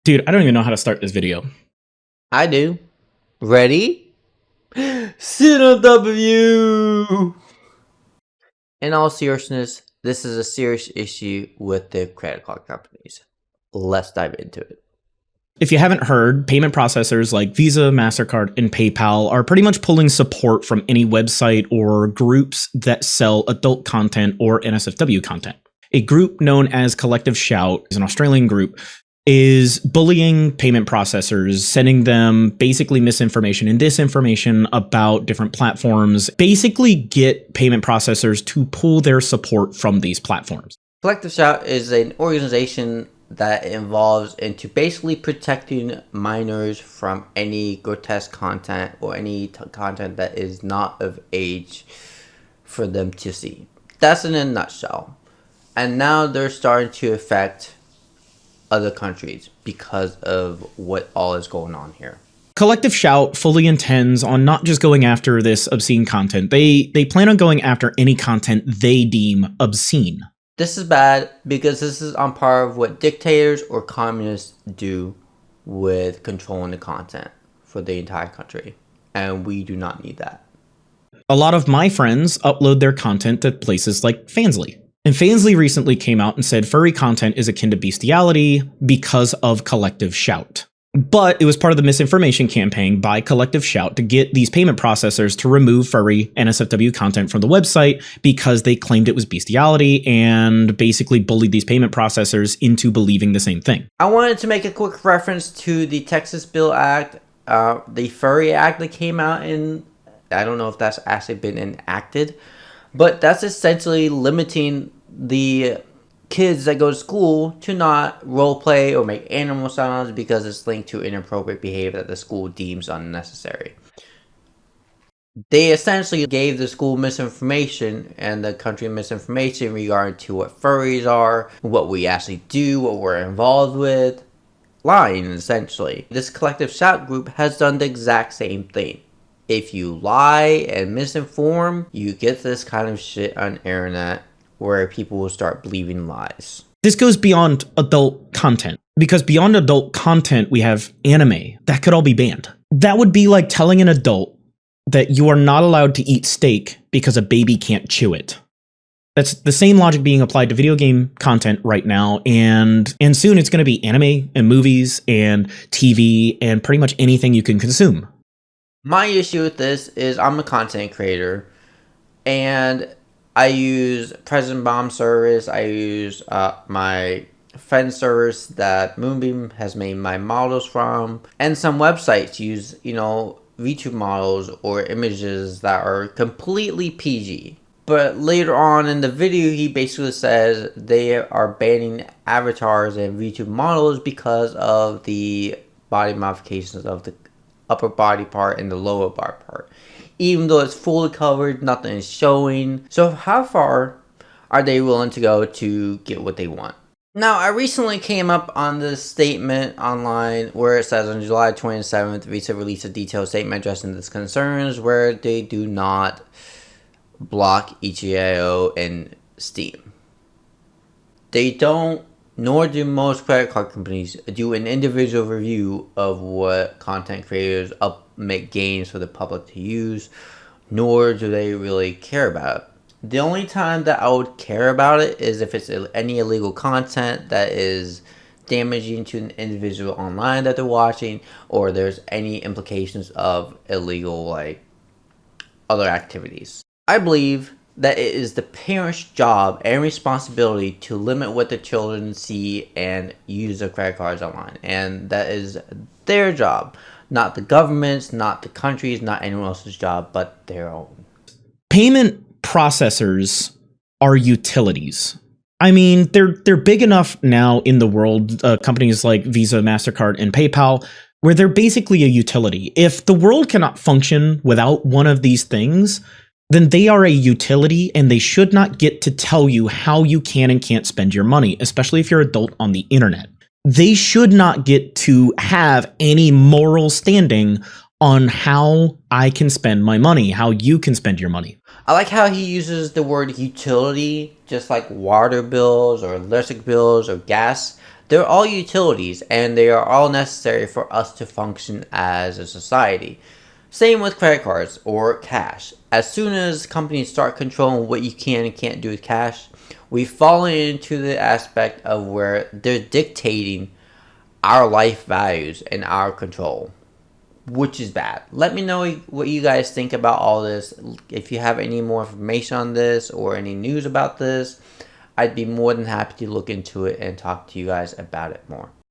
Dude, I don't even know how to start this video. I do. Ready? Sit on top of you! In all seriousness, this is a serious issue with the credit card companies. Let's dive into it. If you haven't heard, payment processors like Visa, MasterCard, and PayPal are pretty much pulling support from any website or groups that sell adult content or NSFW content. A group known as Collective Shout is an Australian group, is bullying payment processors, sending them basically misinformation and disinformation about different platforms, basically get payment processors to pull their support from these platforms. Collective Shout is an organization that involves into basically protecting minors from any grotesque content or any content that is not of age for them to see. That's in a nutshell. And now they're starting to affect other countries because of what all is going on here. Collective Shout fully intends on not just going after this obscene content. They plan on going after any content they deem obscene. This is bad because this is on par of what dictators or communists do with controlling the content for the entire country. And we do not need that. A lot of my friends upload their content to places like Fansly. And Fansly recently came out and said furry content is akin to bestiality because of Collective Shout. But it was part of the misinformation campaign by Collective Shout to get these payment processors to remove furry NSFW content from the website because they claimed it was bestiality and basically bullied these payment processors into believing the same thing. I wanted to make a quick reference to the Texas Bill Act, the Furry Act that came out in, I don't know if that's actually been enacted, but that's essentially limiting the kids that go to school to not role play or make animal sounds because it's linked to inappropriate behavior that the school deems unnecessary. They essentially gave the school misinformation and the country misinformation regarding to what furries are, what we actually do, what we're involved with. Lying, essentially. This Collective Shout group has done the exact same thing. If you lie and misinform, you get this kind of shit on the internet where people will start believing lies. This goes beyond adult content, because beyond adult content, we have anime. That could all be banned. That would be like telling an adult that you are not allowed to eat steak because a baby can't chew it. That's the same logic being applied to video game content right now, and soon it's going to be anime and movies and TV and pretty much anything you can consume. My issue with this is I'm a content creator, and I use President Bomb service. I use my friend service that Moonbeam has made my models from, and some websites use, VTube models or images that are completely PG. But later on in the video, he basically says they are banning avatars and VTube models because of the body modifications of the upper body part and the lower body part. Even though it's fully covered, nothing is showing. So how far are they willing to go to get what they want? Now, I recently came up on this statement online where it says on July 27th, Visa released a detailed statement addressing these concerns where they do not block EGIO and Steam. They don't, nor do most credit card companies, do an individual review of what content creators make games for the public to use, nor do they really care about it. The only time that I would care about it is if it's any illegal content that is damaging to an individual online that they're watching, or there's any implications of illegal, other activities. I believe that it is the parents' job and responsibility to limit what the children see and use their credit cards online. And that is their job. Not the government's, not the country's, not anyone else's job, but their own. Payment processors are utilities. I mean, they're big enough now in the world, companies like Visa, MasterCard, and PayPal, where they're basically a utility. If the world cannot function without one of these things, then they are a utility and they should not get to tell you how you can and can't spend your money, especially if you're an adult on the internet. They should not get to have any moral standing on how I can spend my money, how you can spend your money. I like how he uses the word utility, just like water bills or electric bills or gas. They're all utilities, and they are all necessary for us to function as a society. Same with credit cards or cash. As soon as companies start controlling what you can and can't do with cash, we've fallen into the aspect of where they're dictating our life values and our control, which is bad. Let me know what you guys think about all this. If you have any more information on this or any news about this, I'd be more than happy to look into it and talk to you guys about it more.